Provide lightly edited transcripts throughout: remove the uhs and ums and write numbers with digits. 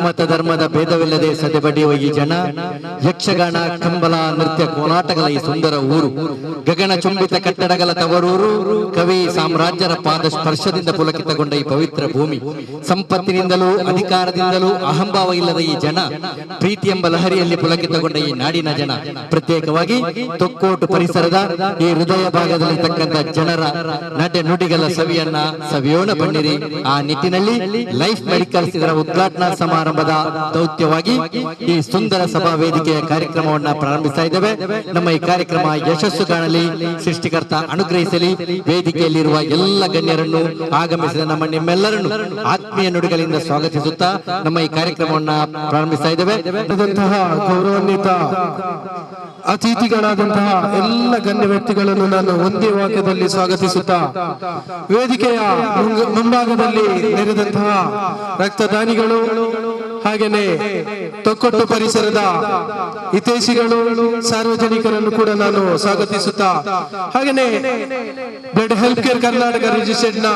ಮತ ಧರ್ಮದ ಭೇದವಿಲ್ಲದೆ ಸದೆಬಡಿಯುವ ಈ ಜನ, ಯಕ್ಷಗಾನ, ಕಂಬಲ, ನೃತ್ಯ, ಕೋಲಾಟಗಳ ಈ ಸುಂದರ ಊರು, ಗಗನ ಚುಂಬಿತ ಕಟ್ಟಡಗಳ ತವರೂರು, ಕವಿ ಸಾಮ್ರಾಜ್ಯರ ಪಾದ ಸ್ಪರ್ಶದಿಂದ ಪುಲಕಿತಗೊಂಡ ಈ ಪವಿತ್ರ ಭೂಮಿ, ಸಂಪತ್ತಿನಿಂದಲೂ ಅಧಿಕಾರದಿಂದಲೂ ಅಹಂಭಾವ ಇಲ್ಲದ ಈ ಜನ, ಪ್ರೀತಿ ಎಂಬ ಲಹರಿಯಲ್ಲಿ ಪುಲಕಿತಗೊಂಡ ಈ ನಾಡಿನ ಜನ, ಪ್ರತ್ಯೇಕವಾಗಿ ತೊಕ್ಕೋಟು ಪರಿಸರದ ಈ ಹೃದಯ ಭಾಗದಲ್ಲಿರ್ತಕ್ಕಂಥ ಜನರ ನಡೆ ನುಡಿಗಳ ಸವಿಯನ್ನ ಸವಿಯೋಣ ಬನ್ನಿರಿ. ಆ ನಿಟ್ಟಿನಲ್ಲಿ ಲೈಫ್ ಮೆಡಿಕಲ್ಸ್ ಇದರ ಉದ್ಘಾಟನಾ ಸಮಾರಂಭದ ದೌತ್ಯವಾಗಿ ಈ ಸುಂದರ ಸಭಾ ವೇದಿಕೆಯ ಕಾರ್ಯಕ್ರಮವನ್ನ ಪ್ರಾರಂಭಿಸ್ತಾ ಇದ್ದೇವೆ. ನಮ್ಮ ಈ ಕಾರ್ಯಕ್ರಮ ಯಶಸ್ಸು ಕಾಣಲಿ, ಸೃಷ್ಟಿಕರ್ತ ಅನುಗ್ರಹಿಸಲಿ. ವೇದಿಕೆಯಲ್ಲಿರುವ ಎಲ್ಲ ಗಣ್ಯರನ್ನು, ಆಗಮಿಸಿದ ನಿಮ್ಮೆಲ್ಲರನ್ನು ಆತ್ಮೀಯ ನುಡಿಗಳಿಂದ ಸ್ವಾಗತಿಸುತ್ತಾ ನಮ್ಮ ಈ ಕಾರ್ಯಕ್ರಮವನ್ನ ಪ್ರಾರಂಭಿಸ್ತಾ ಇದ್ದೇವೆ. ಗೌರವಾನ್ವಿತ ಅತಿಥಿಗಳಾದಂತಹ ಎಲ್ಲ ಗಣ್ಯ ವ್ಯಕ್ತಿಗಳನ್ನು ನಾನು ಒಂದೇ ವಾಕ್ಯದಲ್ಲಿ ಸ್ವಾಗತಿಸುತ್ತಾ, ವೇದಿಕೆಯ ಮುಂಭಾಗದಲ್ಲಿ ನೆರೆದಂತಹ ರಕ್ತದಾನಿಗಳು, ಹಾಗೇನೆ ತೊಕ್ಕೊಟ್ಟು ಪರಿಸರದ ಹಿತೈಷಿಗಳು, ಸಾರ್ವಜನಿಕರನ್ನು ಕೂಡ ನಾನು ಸ್ವಾಗತಿಸುತ್ತಾ, ಹಾಗೇನೆ blood health care Karnataka registered ನ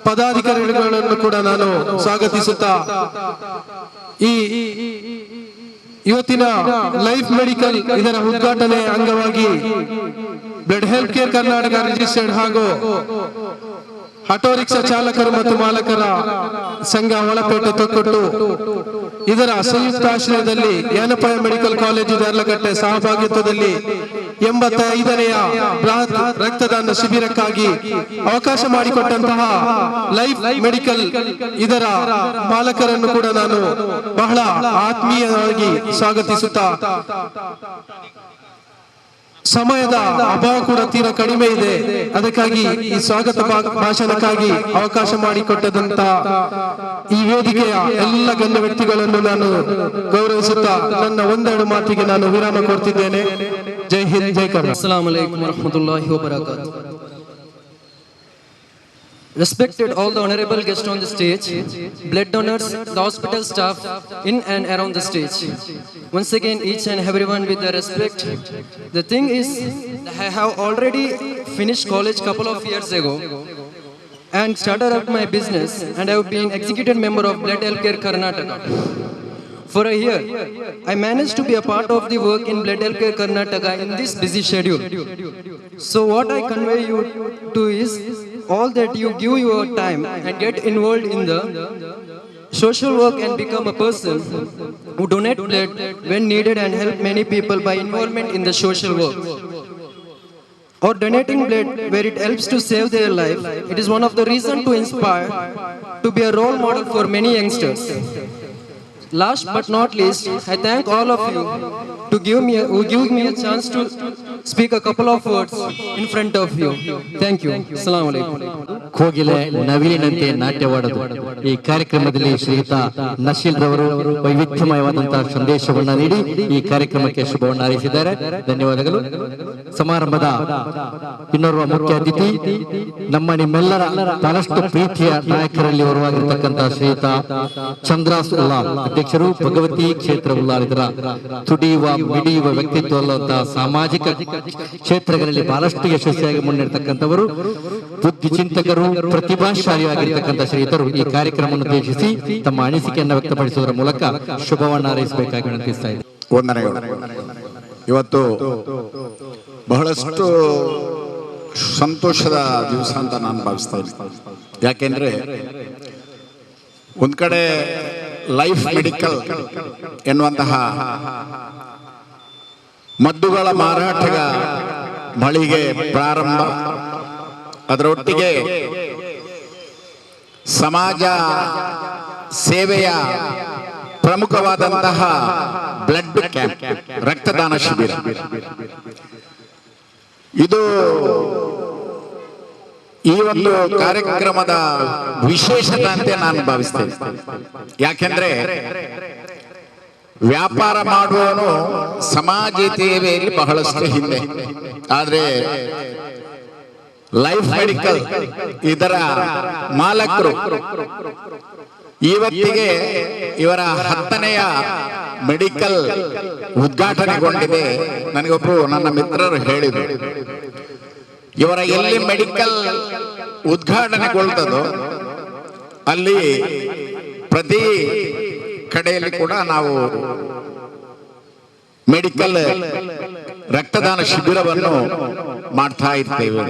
ಪದಾಧಿಕಾರಿಗಳನ್ನು ಕೂಡ ನಾನು ಸ್ವಾಗತಿಸುತ್ತಾ, ಈ ಇವತ್ತಿನ ಲೈಫ್ ಮೆಡಿಕಲ್ ಇದರ ಉದ್ಘಾಟನೆ ಅಂಗವಾಗಿ blood health care Karnataka registered ಹಾಗೂ ಆಟೋ ರಿಕ್ಷಾ ಚಾಲಕರು ಮತ್ತು ಮಾಲಕರ ಸಂಘ ಒಳಪೇಟೆ ತೊಕ್ಕೊಟ್ಟು ಇದರ ಸಂಯುಕ್ತ ಆಶ್ರಯದಲ್ಲಿ ಯಾನಪಾಯ ಮೆಡಿಕಲ್ ಕಾಲೇಜು ದಾರ್ಲಕಟ್ಟೆ ಸಹಭಾಗಿತ್ವದಲ್ಲಿ 85ನೇಯ ಬೃಹತ್ ರಕ್ತದಾನ ಶಿಬಿರಕ್ಕಾಗಿ ಅವಕಾಶ ಮಾಡಿಕೊಟ್ಟಂತಹ ಲೈಫ್ ಮೆಡಿಕಲ್ ಇದರ ಮಾಲಕರನ್ನು ಕೂಡ ನಾನು ಬಹಳ ಆತ್ಮೀಯವಾಗಿ ಸ್ವಾಗತಿಸುತ್ತಾ, ಸಮಯದ ಅಭಾವ ಕೂಡ ತೀರಾ ಕಡಿಮೆ ಇದೆ, ಅದಕ್ಕಾಗಿ ಈ ಸ್ವಾಗತ ಭಾಷಣಕ್ಕಾಗಿ ಅವಕಾಶ ಮಾಡಿಕೊಟ್ಟದಂತ ಈ ವೇದಿಕೆಯ ಎಲ್ಲ ಗಣ್ಯ ವ್ಯಕ್ತಿಗಳನ್ನು ನಾನು ಗೌರವಿಸುತ್ತಾ ನನ್ನ ಒಂದೆರಡು ಮಾತಿಗೆ ನಾನು ವಿರಾಮ ಕೊಡ್ತಿದ್ದೇನೆ. ಜೈ ಹಿಂದ್, ಜೈ Karnataka. ಅಸ್ಸಲಾಮು ಅಲೈಕುಂ ವರಹಮತುಲ್ಲಾಹಿ ವಬರಕಾತುಹು. Respected all the honorable guests on the stage, blood donors, the hospital staff in and around the stage. Once again, each and everyone with the respect. The thing is, I have already finished college couple of years ago and started up my business, and I have been executive member of Blood Health Care Karnataka. For a year, I managed to be a part of the work in Blood Health Care Karnataka in this busy schedule. So what I convey you to is all that you give your time and get involved in the social work and become a person who donate blood when needed and help many people by involvement in the social work. Or donating blood where it helps to save their life. It is one of the reasons to inspire, to be a role model for many youngsters. Last but not least, I thank all of you to give me a chance to speak a couple of words in front of you. Thank you. Assalamu alaikum. ಕೋಗಿಲೆ ನವಿಲಿನಂತೆ ನಾಟ್ಯವಾಡದು. ಈ ಕಾರ್ಯಕ್ರಮದಲ್ಲಿ ಶ್ರೀಯುತ ನಶೀಲ್ ರವರು ವೈವಿಧ್ಯಮಯವಾದಂತಹ ಸಂದೇಶವನ್ನ ನೀಡಿ ಈ ಕಾರ್ಯಕ್ರಮಕ್ಕೆ ಶುಭವನ್ನು ಹಾರೈಸಿದ್ದಾರೆ. ಧನ್ಯವಾದಗಳು. ಸಮಾರಂಭದ ಇನ್ನೋರ್ವ ಮುಖ್ಯ ಅತಿಥಿ, ನಿಮ್ಮೆಲ್ಲರ ಬಹಳಷ್ಟು ಪ್ರೀತಿಯ ನಾಯಕರಲ್ಲಿ ಹೊರವಾಗಿರ್ತಕ್ಕಂತಹ ಶ್ರೀಯುತ ಚಂದ್ರಾಸ್ ಉಲ್ಲಾ ಅಧ್ಯಕ್ಷರು, ಭಗವತಿ ಕ್ಷೇತ್ರ ಉಲ್ಲಾಲ್. ಇದರ ತುಡಿಯುವ ಮಿಡಿಯುವ ವ್ಯಕ್ತಿತ್ವ ಅಲ್ಲಂತಹ ಸಾಮಾಜಿಕ ಕ್ಷೇತ್ರಗಳಲ್ಲಿ ಬಹಳಷ್ಟು ಯಶಸ್ವಿಯಾಗಿ ಮುನ್ನಡೆತಕ್ಕಂಥವರು, ಬುದ್ಧಿ ಚಿಂತಕರು, ಪ್ರತಿಭಾಶಾಲಿಯಾಗಿರ್ತಕ್ಕಂಥ ಶ್ರೀಯುತರು ಈ ಕಾರ್ಯಕ್ರಮವನ್ನು ಉದ್ದೇಶಿಸಿ ತಮ್ಮ ಅನಿಸಿಕೆಯನ್ನು ವ್ಯಕ್ತಪಡಿಸುವುದರ ಮೂಲಕ ಶುಭವನ್ನು ಹಾರೈಸಬೇಕಾಗಿ ವಿನಂತಿಸ್ತಾ ಇದ್ದಾರೆ. ಇವತ್ತು ಬಹಳಷ್ಟು ಸಂತೋಷದ ದಿವಸ ಅಂತ ನಾನು ಭಾವಿಸ್ತಾ ಇದ್ದೀನಿ. ಯಾಕೆಂದ್ರೆ ಒಂದ್ ಕಡೆ ಲೈಫ್ ಮೆಡಿಕಲ್ ಎನ್ನುವಂತಹ ಮದ್ದುಗಳ ಮಾರಾಟಗ ಮಳಿಗೆ ಪ್ರಾರಂಭ, ಅದರೊಟ್ಟಿಗೆ ಸಮಾಜ ಸೇವೆಯ ಪ್ರಮುಖವಾದಂತಹ ಬ್ಲಡ್ ಕ್ಯಾಂಪ್, ರಕ್ತದಾನ ಶಿಬಿರ, ಇದು ಈ ಒಂದು ಕಾರ್ಯಕ್ರಮದ ವಿಶೇಷತೆ ಅಂತ ನಾನು ಭಾವಿಸ್ತೇನೆ. ಯಾಕೆಂದ್ರೆ ವ್ಯಾಪಾರ ಮಾಡುವವನು ಸಮಾಜ ಸೇವೆಯಲ್ಲಿ ಬಹಳಷ್ಟು ಹಿಂದೆ, ಆದ್ರೆ ಲೈಫ್ ಮೆಡಿಕಲ್ ಇದರ ಮಾಲಕರು ಇವತ್ತಿಗೆ ಇವರ 10ನೇಯ ಮೆಡಿಕಲ್ ಉದ್ಘಾಟನೆಗೊಂಡಿದೆ. ನನಗೊಬ್ಬರು ನನ್ನ ಮಿತ್ರರು ಹೇಳಿದರು, ಇವರ ಎಲ್ಲಿ ಮೆಡಿಕಲ್ ಉದ್ಘಾಟನೆಗೊಳ್ತದೋ ಅಲ್ಲಿ ಪ್ರತಿ ಕಡೆಯಲ್ಲಿ ಕೂಡ ನಾವು ಮೆಡಿಕಲ್ ರಕ್ತದಾನ ಶಿಬಿರವನ್ನು ಮಾಡ್ತಾ ಇರ್ತೇವೆ.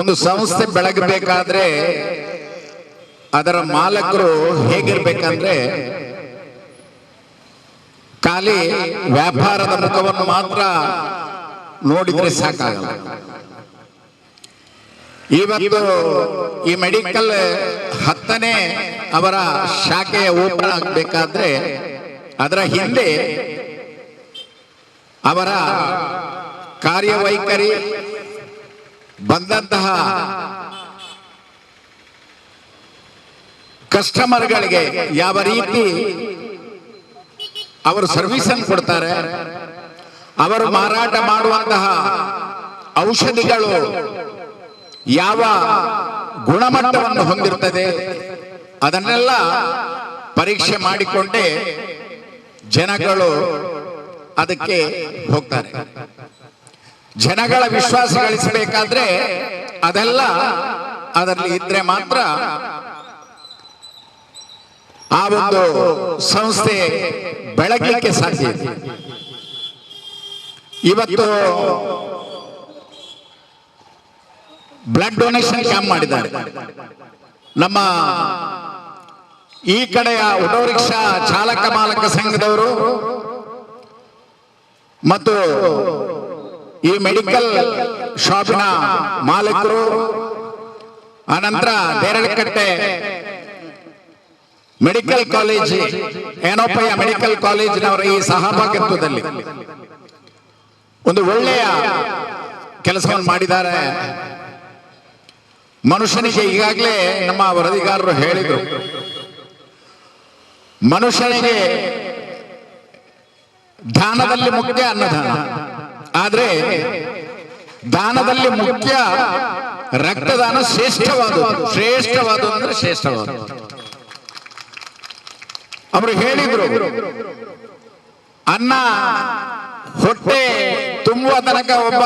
ಒಂದು ಸಂಸ್ಥೆ ಬೆಳಗಬೇಕಾದ್ರೆ ಅದರ ಮಾಲಕರು ಹೇಗಿರ್ಬೇಕಂದ್ರೆ ಖಾಲಿ ವ್ಯಾಪಾರದ ಮುಖವನ್ನು ಮಾತ್ರ ನೋಡಿದ್ರೆ ಸಾಕಾಗಲ್ಲ. ಇವತ್ತು ಈ ಮೆಡಿಕಲ್ 10ನೇ ಅವರ ಶಾಖೆಯ ಓಪನ್ ಆಗಬೇಕಾದ್ರೆ ಅದರ ಹಿಂದೆ ಅವರ ಕಾರ್ಯವೈಖರಿ, ಬಂದಂತಹ ಕಸ್ಟಮರ್ಗಳಿಗೆ ಯಾವ ರೀತಿ ಅವರು ಸರ್ವಿಸ್ ಅನ್ನು ಕೊಡ್ತಾರೆ, ಅವರು ಮಾರಾಟ ಮಾಡುವಂತಹ ಔಷಧಿಗಳು ಯಾವ ಗುಣಮಟ್ಟವನ್ನು ಹೊಂದಿರುತ್ತದೆ ಅದನ್ನೆಲ್ಲ ಪರೀಕ್ಷೆ ಮಾಡಿಕೊಂಡೇ ಜನಗಳು ಅದಕ್ಕೆ ಹೋಗ್ತಾರೆ. ಜನಗಳ ವಿಶ್ವಾಸ ಗಳಿಸಬೇಕಾದ್ರೆ ಅದೆಲ್ಲ ಅದರಲ್ಲಿ ಇದ್ರೆ ಮಾತ್ರ ಆ ಒಂದು ಸಂಸ್ಥೆ ಬೆಳಗಲಿಕ್ಕೆ ಸಾಧ್ಯ ಇದೆ. ಇವತ್ತು ಬ್ಲಡ್ ಡೊನೇಷನ್ ಕ್ಯಾಂಪ್ ಮಾಡಿದ್ದಾರೆ. ನಮ್ಮ ಈ ಕಡೆಯ ಆಟೋ ರಿಕ್ಷಾ ಚಾಲಕ ಮಾಲಕ ಸಂಘದವರು ಮತ್ತು ಈ ಮೆಡಿಕಲ್ ಶಾಪಿನ ಮಾಲಕರು, ಅನಂತರ ದೇರಳಕಟ್ಟೆ ಮೆಡಿಕಲ್ ಕಾಲೇಜ್, ಏನೋಪಯ್ಯ ಮೆಡಿಕಲ್ ಕಾಲೇಜಿನವರ ಈ ಸಹಭಾಗಿತ್ವದಲ್ಲಿ ಒಂದು ಒಳ್ಳೆಯ ಕೆಲಸವನ್ನು ಮಾಡಿದ್ದಾರೆ. ಮನುಷ್ಯನಿಗೆ ಈಗಾಗಲೇ ನಮ್ಮ ವರದಿಗಾರರು ಹೇಳಿದರು, ಮನುಷ್ಯನಿಗೆ ದಾನದಲ್ಲಿ ಮುಖ್ಯ ಅನ್ನದಾನ, ಆದ್ರೆ ದಾನದಲ್ಲಿ ಮುಖ್ಯ ರಕ್ತದಾನ ಶ್ರೇಷ್ಠವಾದ ಅಂದ್ರೆ ಶ್ರೇಷ್ಠವಾದ. ಅವರು ಹೇಳಿದ್ರು, ಅನ್ನ ಹೊಟ್ಟೆ ತುಂಬುವ ತನಕ ಒಬ್ಬ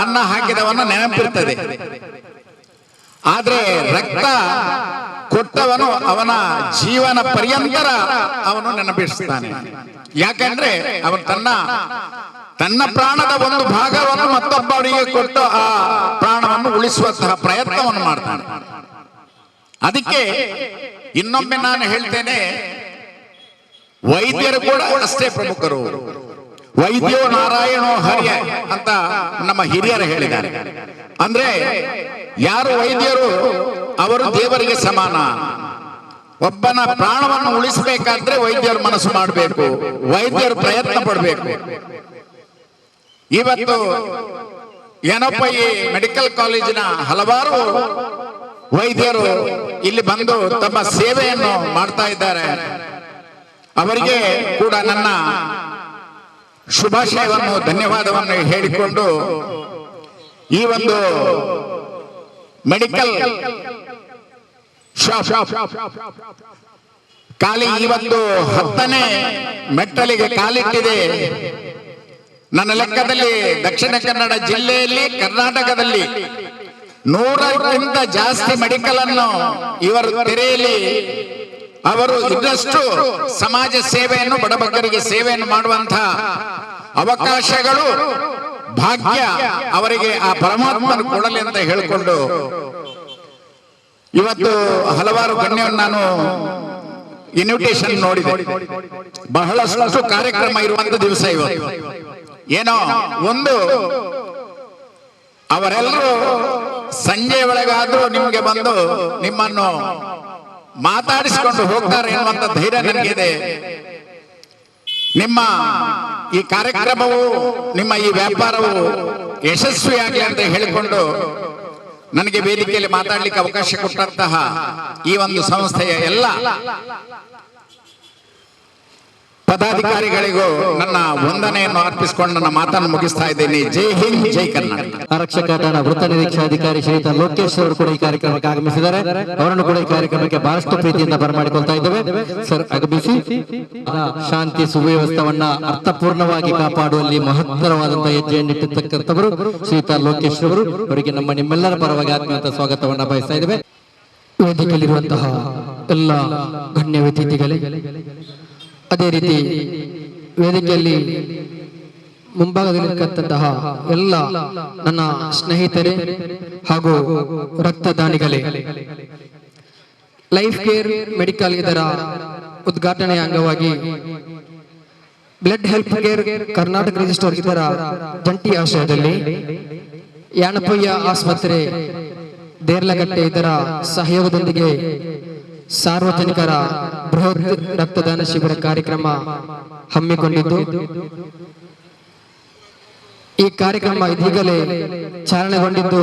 ಅನ್ನ ಹಾಕಿದವನ್ನ ನೆನಪಿರ್ತದೆ, ಆದ್ರೆ ರಕ್ತ ಕೊಟ್ಟವನು ಅವನ ಜೀವನ ಪರ್ಯಂತರ ಅವನು ನೆನಪಿಸ್ತಾನೆ. ಯಾಕಂದ್ರೆ ಅವನು ತನ್ನ ಪ್ರಾಣದ ಒಂದು ಭಾಗವನ್ನು ಮತ್ತೊಬ್ಬರಿಗೆ ಕೊಟ್ಟು ಆ ಪ್ರಾಣವನ್ನು ಉಳಿಸುವಂತಹ ಪ್ರಯತ್ನವನ್ನು ಮಾಡ್ತಾನೆ. ಅದಕ್ಕೆ ಇನ್ನೊಮ್ಮೆ ನಾನು ಹೇಳ್ತೇನೆ, ವೈದ್ಯರು ಕೂಡ ಅಷ್ಟೇ ಪ್ರಮುಖರು. ವೈದ್ಯೋ ನಾರಾಯಣೋ ಹರಿಯ ಅಂತ ನಮ್ಮ ಹಿರಿಯರು ಹೇಳಿದ್ದಾರೆ. ಅಂದ್ರೆ ಯಾರು ವೈದ್ಯರು ಅವರು ದೇವರಿಗೆ ಸಮಾನ. ಒಬ್ಬನ ಪ್ರಾಣವನ್ನು ಉಳಿಸಬೇಕಾದ್ರೆ ವೈದ್ಯರು ಮನಸ್ಸು ಮಾಡಬೇಕು, ವೈದ್ಯರು ಪ್ರಯತ್ನ ಪಡಬೇಕು. ಇವತ್ತು ಏನಪ್ಪ ಈ ಮೆಡಿಕಲ್ ಕಾಲೇಜಿನ ಹಲವಾರು ವೈದ್ಯರು ಇಲ್ಲಿ ಬಂದು ತಮ್ಮ ಸೇವೆಯನ್ನು ಮಾಡ್ತಾ ಇದ್ದಾರೆ. ಅವರಿಗೆ ಕೂಡ ನನ್ನ ಶುಭಾಶಯವನ್ನು, ಧನ್ಯವಾದವನ್ನು ಹೇಳಿಕೊಂಡು ಈ ಒಂದು ಮೆಡಿಕಲ್ ಶಾಪ್ ಖಾಲಿ ಇವತ್ತು 10ನೇ ಮೆಟ್ಟಲಿಗೆ ಕಾಲಿಟ್ಟಿದೆ. ನನ್ನ ಲೆಕ್ಕದಲ್ಲಿ ದಕ್ಷಿಣ ಕನ್ನಡ ಜಿಲ್ಲೆಯಲ್ಲಿ, ಕರ್ನಾಟಕದಲ್ಲಿ 100ಕ್ಕಿಂತ ಜಾಸ್ತಿ ಮೆಡಿಕಲ್ ಅನ್ನು ಇವರು ತೆರೆಯಲಿ. ಅವರು ಇನ್ನಷ್ಟು ಸಮಾಜ ಸೇವೆಯನ್ನು, ಬಡಬಗ್ಗರಿಗೆ ಸೇವೆಯನ್ನು ಮಾಡುವಂತಹ ಅವಕಾಶಗಳು, ಭಾಗ್ಯ ಅವರಿಗೆ ಆ ಪರಮಾತ್ಮನು ಕೊಡಲಿ ಅಂತ ಹೇಳಿಕೊಂಡು ಇವತ್ತು ಹಲವಾರು ಗಣ್ಯವನ್ನು ನಾನು ಇನ್ವಿಟೇಷನ್ ನೋಡಿದೆ. ಬಹಳಷ್ಟು ಕಾರ್ಯಕ್ರಮ ಇರುವಂತ ದಿವಸ ಇವತ್ತು. ಏನೋ ಒಂದು ಅವರೆಲ್ಲರೂ ಸಂಜೆ ಒಳಗಾದ್ರೂ ನಿಮಗೆ ಬಂದು ನಿಮ್ಮನ್ನು ಮಾತಾಡಿಸಿಕೊಂಡು ಹೋಗ್ತಾರೆ ಎನ್ನುವಂತ ಧೈರ್ಯ ನನಗಿದೆ. ನಿಮ್ಮ ಈ ಕಾರ್ಯಕ್ರಮವು, ನಿಮ್ಮ ಈ ವ್ಯಾಪಾರವು ಯಶಸ್ವಿಯಾಗಲಿ ಅಂತ ಹೇಳಿಕೊಂಡು ನನಗೆ ವೇದಿಕೆಯಲ್ಲಿ ಮಾತಾಡಲಿಕ್ಕೆ ಅವಕಾಶ ಕೊಟ್ಟಂತಹ ಈ ಒಂದು ಸಂಸ್ಥೆಯ ಎಲ್ಲ ಪದಾಧಿಕಾರಿಗಳಿಗೂ ನನ್ನ ವಂದನೆಯನ್ನು ಅರ್ಪಿಸಿಕೊಂಡು ನನ್ನ ಮಾತನ್ನು ಮುಗಿಸ್ತಾ ಇದ್ದೇನೆ. ಜೈ ಹಿಂದ್, ಜೈ ಕರ್ನಾಟಕ. ಆರಕ್ಷಕ ಠಾಣಾ ವೃತ್ತ ನಿರೀಕ್ಷಾಧಿಕಾರಿ ಶ್ರೀಯುತ ಲೋಕೇಶ್ ಅವರು ಕೂಡ ಈ ಕಾರ್ಯಕ್ರಮಕ್ಕೆ ಆಗಮಿಸಿದ್ದಾರೆ. ಅವರನ್ನು ಕೂಡ ಈ ಕಾರ್ಯಕ್ರಮಕ್ಕೆ ಬಹಳಷ್ಟು ಪ್ರೀತಿಯಿಂದ ಬರಮಾಡಿಕೊಳ್ತಾ ಇದ್ದೇವೆ. ಸರ್, ಆಗಮಿಸಿ ಶಾಂತಿ ಸುವ್ಯವಸ್ಥೆಯನ್ನ ಅರ್ಥಪೂರ್ಣವಾಗಿ ಕಾಪಾಡುವಲ್ಲಿ ಮಹತ್ತರವಾದಂತಹ ಹೆಜ್ಜೆಯನ್ನಿಟ್ಟಿರ್ತಕ್ಕಂಥವರು ಶ್ರೀಯುತ ಲೋಕೇಶ್ ಅವರು. ಅವರಿಗೆ ನಿಮ್ಮೆಲ್ಲರ ಪರವಾಗಿ ಆತ್ಮೀಯವಾದ ಸ್ವಾಗತವನ್ನ ಬಯಸ್ತಾ ಇದ್ದೇವೆ. ವೇದಿಕೆಯಲ್ಲಿರುವಂತಹ ಎಲ್ಲ ಗಣ್ಯ ವ್ಯಕ್ತಿಗಳೇ, ಅದೇ ರೀತಿ ವೇದಿಕೆಯಲ್ಲಿ ಮುಂಭಾಗದಲ್ಲಿರ್ತಕ್ಕಂತಹ ಎಲ್ಲ ನನ್ನ ಸ್ನೇಹಿತರೇ ಹಾಗೂ ರಕ್ತದಾನಿಗಳೇ, ಲೈಫ್ ಕೇರ್ ಮೆಡಿಕಲ್ ಇದರ ಉದ್ಘಾಟನೆಯ ಅಂಗವಾಗಿ blood help care Karnataka register ಇದರ ಜಂಟಿ ಆಶ್ರಯದಲ್ಲಿ ಯಾಣಪಯ್ಯ ಆಸ್ಪತ್ರೆ ದೇರ್ಲಗಟ್ಟೆ ಇದರ ಸಹಯೋಗದೊಂದಿಗೆ ಸಾರ್ವಜನಿಕರ ಬೃಹತ್ ರಕ್ತದಾನ ಶಿಬಿರ ಕಾರ್ಯಕ್ರಮ ಹಮ್ಮಿಕೊಂಡಿದ್ದು, ಈ ಕಾರ್ಯಕ್ರಮ ಇದೀಗಲೇ ಚಾಲನೆಗೊಂಡಿದ್ದು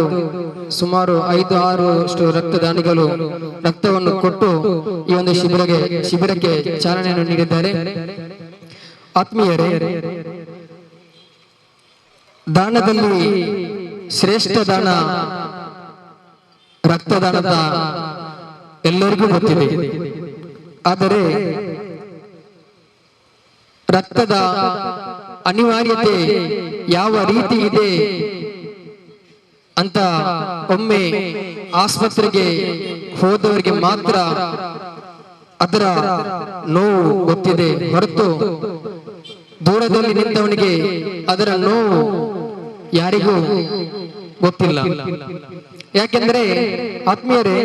ಸುಮಾರು 5-6 ರಕ್ತದಾನಿಗಳು ರಕ್ತವನ್ನು ಕೊಟ್ಟು ಈ ಒಂದು ಶಿಬಿರಕ್ಕೆ ಚಾಲನೆಯನ್ನು ನೀಡಿದ್ದಾರೆ. ಆತ್ಮೀಯರೇ, ದಾನದಲ್ಲಿ ಶ್ರೇಷ್ಠ ದಾನ ರಕ್ತದಾನದ ಎಲ್ಲರಿಗೂ ಗೊತ್ತಿದೆ. ಆದರೆ ರಕ್ತದ ಅನಿವಾರ್ಯತೆ ಯಾವ ರೀತಿ ಇದೆ ಅಂತ ಒಮ್ಮೆ ಆಸ್ಪತ್ರೆಗೆ ಹೋದವರಿಗೆ ಮಾತ್ರ ಅದರ ನೋವು ಗೊತ್ತಿದೆ ಹೊರತು ದೂರದಲ್ಲಿ ನಿಂತವನಿಗೆ ಅದರ ನೋವು ಯಾರಿಗೂ ಗೊತ್ತಿಲ್ಲ. ಯಾಕೆಂದ್ರೆ ಆತ್ಮೀಯರೇ,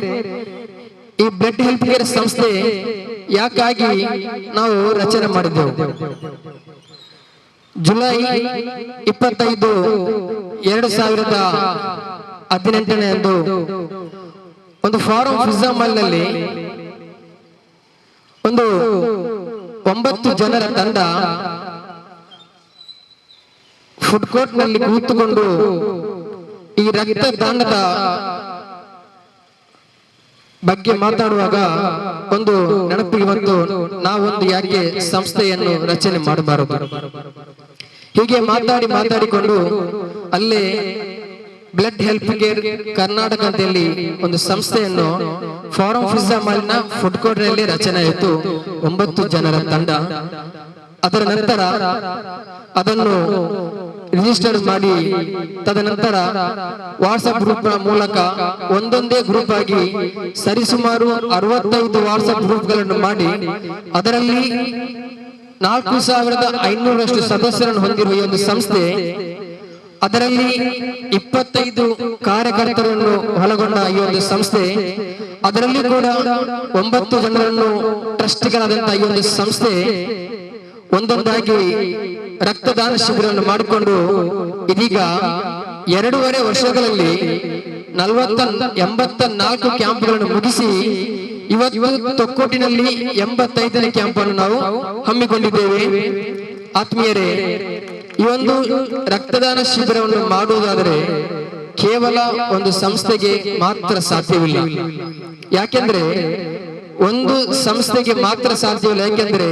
ಈ ಬ್ಲಡ್ ಹೆಲ್ಪ್ ಕೇರ್ ಸಂಸ್ಥೆ ಯಾಕಾಗಿ ನಾವು ರಚನೆ ಮಾಡಿದ್ದೆವು? ಜುಲೈ 25, 2018 ಒಂದು ಫಾರಂ ಪಿಜ್ಜಾ ಮಾಲ್ ನಲ್ಲಿ ಒಂದು 9 ಜನರ ತಂಡ ಫುಡ್ ಕೋರ್ಟ್ ನಲ್ಲಿ ಕೂತುಕೊಂಡು ಈ ರಕ್ತದಾನದ ಬಗ್ಗೆ ಮಾತಾಡುವಾಗ ಒಂದು ನೆನಪಿಗೆ ಬಂತು, ನಾವೊಂದು ಯಾಕೆ ಸಂಸ್ಥೆಯನ್ನು ರಚನೆ ಮಾಡಬಾರದು? ಹೀಗೆ ಮಾತಾಡಿಕೊಂಡು ಅಲ್ಲೇ ಬ್ಲಡ್ ಹೆಲ್ಪ್ ಕೇರ್ ಕರ್ನಾಟಕ ಅಂತೇಳಿ ಒಂದು ಸಂಸ್ಥೆಯನ್ನು ಫಾರಂ ಪಿಜ್ಜಾ ಮಾಲ್ನ ಫುಡ್ ಕೋರ್ಟ್ ನಲ್ಲಿ ರಚನೆ ಆಯಿತು. 9 ಜನರ ತಂಡ. ಅದರ ನಂತರ ಅದನ್ನು ರಿಜಿಸ್ಟರ್ ಮಾಡಿ ತದನಂತರ ವಾಟ್ಸ್ಆಪ್ ಗ್ರೂಪ್ ಮೂಲಕ ಒಂದೊಂದೇ ಗ್ರೂಪ್ ಆಗಿ ಸರಿಸುಮಾರು 65 ವಾಟ್ಸ್ಆಪ್ ಗ್ರೂಪ್ಗಳನ್ನು ಮಾಡಿ ಅದರಲ್ಲಿ 4500 ಸದಸ್ಯರನ್ನು ಹೊಂದಿರುವ ಈ ಒಂದು ಸಂಸ್ಥೆ, ಅದರಲ್ಲಿ 25 ಕಾರ್ಯಕರ್ತರನ್ನು ಒಳಗೊಂಡ ಈ ಒಂದು ಸಂಸ್ಥೆ, ಅದರಲ್ಲಿ ಕೂಡ 9 ಜನರನ್ನು ಟ್ರಸ್ಟಿಗಳಾದಂತಹ ಈ ಒಂದು ಸಂಸ್ಥೆ ಒಂದೊಂದಾಗಿ ರಕ್ತದಾನ ಶಿಬಿರವನ್ನು ಮಾಡಿಕೊಂಡು ಇದೀಗ 2.5 ವರ್ಷಗಳಲ್ಲಿ 84 ಕ್ಯಾಂಪ್ಗಳನ್ನು ಮುಗಿಸಿ ಇವತ್ತು ತೊಕ್ಕೋಟಿನಲ್ಲಿ 85ನೇ ಕ್ಯಾಂಪ್ ಅನ್ನು ನಾವು ಹಮ್ಮಿಕೊಂಡಿದ್ದೇವೆ. ಆತ್ಮೀಯರೇ, ಈ ಒಂದು ರಕ್ತದಾನ ಶಿಬಿರವನ್ನು ಮಾಡುವುದಾದರೆ ಕೇವಲ ಒಂದು ಸಂಸ್ಥೆಗೆ ಮಾತ್ರ ಸಾಧ್ಯವಿಲ್ಲ. ಯಾಕೆಂದ್ರೆ ಒಂದು ಸಂಸ್ಥೆಗೆ ಮಾತ್ರ ಸಾಧ್ಯವಿಲ್ಲ. ಯಾಕೆಂದ್ರೆ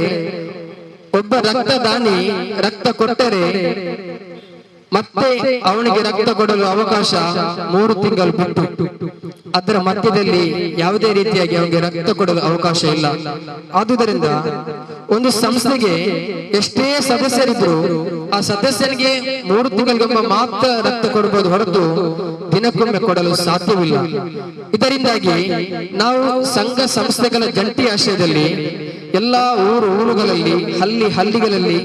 ಒಬ್ಬ ರಕ್ತದಾನಿ ರಕ್ತ ಕೊಟ್ಟರೆ ಮತ್ತೆ ಅವನಿಗೆ ರಕ್ತ ಕೊಡಲು ಅವಕಾಶ 3 ತಿಂಗಳು ಬಿಟ್ಟು, ಅದರ ಮಧ್ಯದಲ್ಲಿ ಯಾವುದೇ ರೀತಿಯಾಗಿ ಅವನಿಗೆ ರಕ್ತ ಕೊಡಲು ಅವಕಾಶ ಇಲ್ಲ. ಆದುದರಿಂದ ಒಂದು ಸಂಸ್ಥೆಗೆ ಎಷ್ಟೇ ಸದಸ್ಯರಿದ್ರು ಆ ಸದಸ್ಯನಿಗೆ 3 ತಿಂಗಳಿಗೊಮ್ಮೆ ಮಾತ್ರ ರಕ್ತ ಕೊಡಬಹುದು ಹೊರತು ದಿನಕ್ಕೊಮ್ಮೆ ಕೊಡಲು ಸಾಧ್ಯವಿಲ್ಲ. ಇದರಿಂದಾಗಿ ನಾವು ಸಂಘ ಸಂಸ್ಥೆಗಳ ಜಂಟಿ ಆಶ್ರಯದಲ್ಲಿ ಎಲ್ಲಾ ಊರುಗಳಲ್ಲಿ ಹಳ್ಳಿಗಳಲ್ಲಿ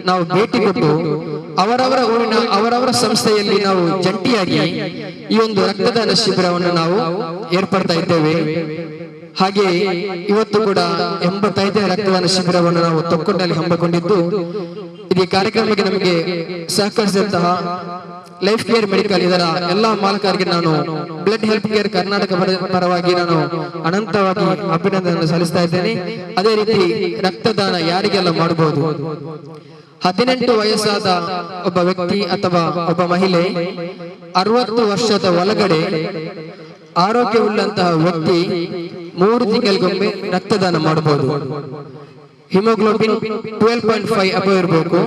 ನಾವು ಭೇಟಿ ಕೊಟ್ಟು ಅವರವರ ಊರಿನ ಅವರವರ ಸಂಸ್ಥೆಯಲ್ಲಿ ನಾವು ಜಂಟಿಯಾಗಿ ಈ ಒಂದು ರಕ್ತದಾನ ಶಿಬಿರವನ್ನು ನಾವು ಏರ್ಪಡ್ತಾ ಇದ್ದೇವೆ. ಹಾಗೆ ಇವತ್ತು ಕೂಡ 85ನೇ ರಕ್ತದಾನ ಶಿಬಿರವನ್ನು ನಾವು ತೊಕ್ಕೋಟಲ್ಲಿ ಹಮ್ಮಿಕೊಂಡಿದ್ದು, ಈ ಕಾರ್ಯಕ್ರಮಕ್ಕೆ ನಮಗೆ ಸಹಕರಿಸಿದಂತಹ ಲೈಫ್ ಕೇರ್ ಮೆಡಿಕಲ್ ಇದರ ಎಲ್ಲಾ ಮಾಲಕರಿಗೆ ನಾನು ಬ್ಲಡ್ ಹೆಲ್ಪ್ ಕೇರ್ ಕರ್ನಾಟಕ ಪರವಾಗಿ ನಾನು ಅನಂತವಾಗಿ ಅಭಿನಂದನೆ ಸಲ್ಲಿಸ್ತಾ ಇದ್ದೇನೆ. ಅದೇ ರೀತಿ ರಕ್ತದಾನ ಯಾರಿಗೆಲ್ಲ ಮಾಡಬಹುದು? 18 ವಯಸ್ಸಾದ ಒಬ್ಬ ವ್ಯಕ್ತಿ ಅಥವಾ ಒಬ್ಬ ಮಹಿಳೆ, 60 ವರ್ಷದ ಒಳಗಡೆ ಆರೋಗ್ಯವುಳ್ಳಂತಹ ವ್ಯಕ್ತಿ 3 ತಿಂಗಳಿಗೊಮ್ಮೆ ರಕ್ತದಾನ ಮಾಡಬಹುದು. ಹಿಮೋಗ್ಲೋಬಿನ್ 12.5 ಅಬವ್ ಇರಬೇಕು.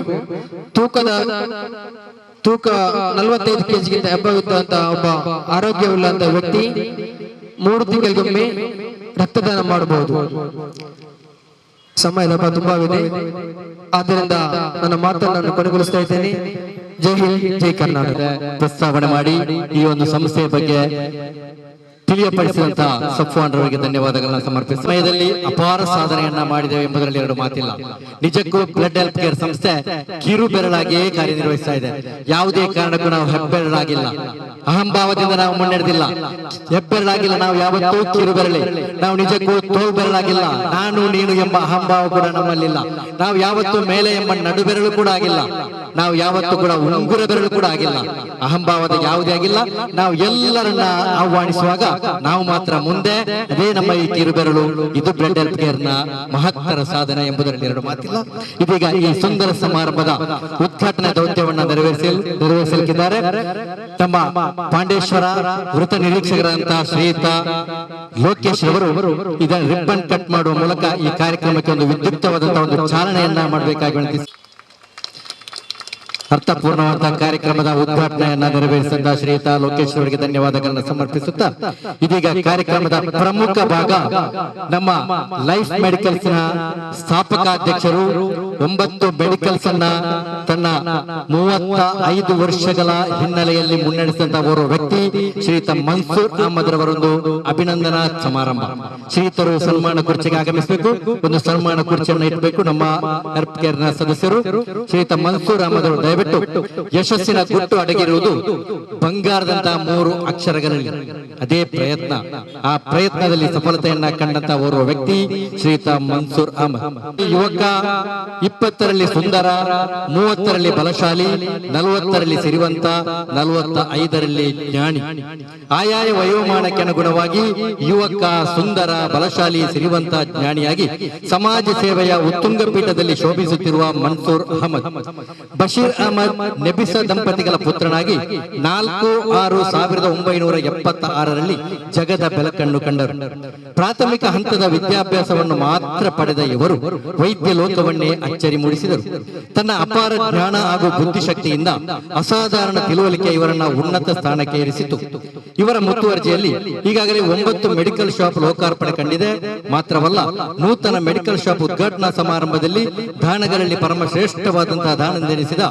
ತೂಕ 45 kgಗಿಂತ ಅಬವ್ ಇದ್ದಂತಹ ಒಬ್ಬ ಆರೋಗ್ಯವುಳ್ಳಂತಹ ವ್ಯಕ್ತಿ 3 ತಿಂಗಳಿಗೊಮ್ಮೆ ರಕ್ತದಾನ ಮಾಡಬಹುದು. ಸಮಯದ ಅಭಾವ ತುಂಬಾವಿದೆ, ಆದ್ದರಿಂದ ನನ್ನ ಮಾತನ್ನು ಕೊನೆಗೊಳಿಸ್ತಾ ಇದ್ದೇನೆ. ಜೈ ಹಿಂದ್, ಜೈ ಕರ್ನಾಟಕ. ಪ್ರಸ್ತಾವನೆ ಮಾಡಿ ಈ ಒಂದು ಸಂಸ್ಥೆಯ ಬಗ್ಗೆ ತಿಳಿಯಪಡಿಸಿದಂತಹ ಸಫ್ವಾನ್ ರವರಿಗೆ ಧನ್ಯವಾದಗಳನ್ನ ಸಮರ್ಪಿಸಿ ಸಮಯದಲ್ಲಿ ಅಪಾರ ಸಾಧನೆಯನ್ನ ಮಾಡಿದ್ದೇವೆ ಎಂಬುದರಲ್ಲಿ ಎರಡು ಮಾತಿಲ್ಲ. ನಿಜಕ್ಕೂ ಬ್ಲಡ್ ಹೆಲ್ತ್ ಕೇರ್ ಸಂಸ್ಥೆ ಕಿರು ಬೆರಳಾಗಿಯೇ ಕಾರ್ಯನಿರ್ವಹಿಸ್ತಾ ಇದೆ. ಯಾವುದೇ ಕಾರಣಕ್ಕೂ ನಾವು ಹೆಬ್ಬೆರಳಾಗಿಲ್ಲ, ಅಹಂಭಾವದಿಂದ ನಾವು ಮುನ್ನಡೆದಿಲ್ಲ. ಹೆಬ್ಬೆರಳಾಗಿಲ್ಲ, ನಾವು ಯಾವತ್ತೂ ಕಿರು ಬೆರಳೆ. ನಾವು ನಿಜಕ್ಕೂ ತೋಲ್ ಬೆರಳಾಗಿಲ್ಲ. ನಾನು ನೀನು ಎಂಬ ಅಹಂಭಾವ ಕೂಡ ನಮ್ಮಲ್ಲಿಲ್ಲ. ನಾವು ಯಾವತ್ತೂ ಮೇಲೆ ಎಂಬ ನಡು ಬೆರಳು ಕೂಡ ಆಗಿಲ್ಲ. ನಾವು ಯಾವತ್ತೂ ಕೂಡ ಉಂಗುರ ಬೆರಳು ಕೂಡ ಆಗಿಲ್ಲ. ಅಹಂಭಾವದ ಯಾವುದೇ ಆಗಿಲ್ಲ. ನಾವು ಎಲ್ಲರನ್ನ ಆಹ್ವಾನಿಸುವಾಗ ನಾವು ಮಾತ್ರ ಮುಂದೆ. ಅದೇ ನಮ್ಮ ಈ ಕಿರುಬೆರಳು. ಇದು ಬ್ಲಡ್ ಹೆಲ್ತ್ ಕೇರ್ ನ ಮಹತ್ತರ ಸಾಧನೆ ಎಂಬುದರಲ್ಲಿ ಎರಡು ಮಾತಿಲ್ಲ. ಇದೀಗ ಈ ಸುಂದರ ಸಮಾರಂಭದ ಉದ್ಘಾಟನಾ ದೌತ್ಯವನ್ನ ನೆರವೇರಿಸಲಿದ್ದಾರೆ ತಮ್ಮ ಪಾಂಡೇಶ್ವರ ವೃತ್ತ ನಿರೀಕ್ಷಕರಂತಹ ಶ್ರೀಯುತ ಲೋಕೇಶ್ ಅವರು ಇದರ ರಿಬ್ಬನ್ ಕಟ್ ಮಾಡುವ ಮೂಲಕ ಈ ಕಾರ್ಯಕ್ರಮಕ್ಕೆ ಒಂದು ವಿದ್ಯುಕ್ತವಾದಂತಹ ಒಂದು ಚಾಲನೆಯನ್ನ ಮಾಡಬೇಕಾಗಿ ವಿನಂತಿಸಿ ಅರ್ಥಪೂರ್ಣವಾದ ಕಾರ್ಯಕ್ರಮದ ಉದ್ಘಾಟನೆಯನ್ನ ನೆರವೇರಿಸಿದ ಶ್ರೀಯುತ ಲೋಕೇಶ್ ಅವರಿಗೆ ಧನ್ಯವಾದಗಳನ್ನು ಸಮರ್ಪಿಸುತ್ತಾ ಇದೀಗ ಕಾರ್ಯಕ್ರಮದ ಪ್ರಮುಖ ಭಾಗ ನಮ್ಮ ಲೈಫ್ ಮೆಡಿಕಲ್ಸ್ ನ ಸ್ಥಾಪಕಾಧ್ಯಕ್ಷರು 9 ಮೆಡಿಕಲ್ಸ್ ಅನ್ನ ತನ್ನ 35 ವರ್ಷಗಳ ಹಿನ್ನೆಲೆಯಲ್ಲಿ ಮುನ್ನಡೆಸಿದಂತಹ ಓರ್ವ ವ್ಯಕ್ತಿ ಶ್ರೀಯುತ ಮನ್ಸೂರ್ ಅಹಮದ್ ರವರೊಂದು ಅಭಿನಂದನಾ ಸಮಾರಂಭ. ಶ್ರೀಯುತರು ಸನ್ಮಾನ ಕುರ್ಚಿಗೆ ಆಗಮಿಸಬೇಕು. ಒಂದು ಸನ್ಮಾನ ಕುರ್ಚಿಯನ್ನು ಇಟ್ಟಬೇಕು. ನಮ್ಮ ಹೆಲ್ತ್ ಕೇರ್ ನ ಸದಸ್ಯರು ಶ್ರೀಯುತ ಮನ್ಸೂರ್ ಅಹಮದ್ ಅವರು ದಯವಿಟ್ಟು ಯಶಸ್ಸಿನ ಗುಟ್ಟು ಅಡಗಿರುವುದು ಬಂಗಾರದಂತಹ 3 ಅಕ್ಷರಗಳಲ್ಲಿ. ಅದೇ ಪ್ರಯತ್ನ. ಆ ಪ್ರಯತ್ನದಲ್ಲಿ ಸಫಲತೆಯನ್ನ ಕಂಡಂತಹ ಓರ್ವ ವ್ಯಕ್ತಿ ಶ್ರೀಯುತ ಮನ್ಸೂರ್ ಅಹಮದ್. ಯುವಕ 20ರಲ್ಲಿ ಸುಂದರ, 30ರಲ್ಲಿ ಬಲಶಾಲಿ, 40ರಲ್ಲಿ ಸಿರಿವಂತ, 45ರಲ್ಲಿ ಜ್ಞಾನಿ. ಆಯಾಯ ವಯೋಮಾನಕ್ಕೆ ಅನುಗುಣವಾಗಿ ಯುವಕ, ಸುಂದರ, ಬಲಶಾಲಿ, ಸಿರಿವಂತ, ಜ್ಞಾನಿಯಾಗಿ ಸಮಾಜ ಸೇವೆಯ ಉತ್ತುಂಗ ಪೀಠದಲ್ಲಿ ಶೋಭಿಸುತ್ತಿರುವ ಮನ್ಸೂರ್ ಅಹಮದ್ ಬಶೀರ್ ಅಹಮದ್ ನೆಬಿಸ ದಂಪತಿಗಳ ಪುತ್ರನಾಗಿ 4/6/1976ರಲ್ಲಿ ಜಗದ ಬೆಳಕನ್ನು ಕಂಡರು. ಪ್ರಾಥಮಿಕ ಹಂತದ ವಿದ್ಯಾಭ್ಯಾಸವನ್ನು ಮಾತ್ರ ಪಡೆದ ಇವರು ವೈದ್ಯ ಲೋಕವನ್ನೇ ಅಚ್ಚರಿ ಮೂಡಿಸಿದರು. ತನ್ನ ಅಪಾರ ಜ್ಞಾನ ಹಾಗೂ ಬುದ್ಧಿಶಕ್ತಿಯಿಂದ ಅಸಾಧಾರಣ ತಿಳುವಳಿಕೆ ಇವರನ್ನ ಉನ್ನತ ಸ್ಥಾನಕ್ಕೆ ಏರಿಸಿತು. ಇವರ ಮುತುವರ್ಜಿಯಲ್ಲಿ ಈಗಾಗಲೇ 9 ಮೆಡಿಕಲ್ ಶಾಪ್ ಲೋಕಾರ್ಪಣೆ ಕಂಡಿದೆ. ಮಾತ್ರವಲ್ಲ, ನೂತನ ಮೆಡಿಕಲ್ ಶಾಪ್ ಉದ್ಘಾಟನಾ ಸಮಾರಂಭದಲ್ಲಿ ದಾನಗಳಲ್ಲಿ ಪರಮ ಶ್ರೇಷ್ಠವಾದಂತಹ ದಾನದೆನಿಸಿದ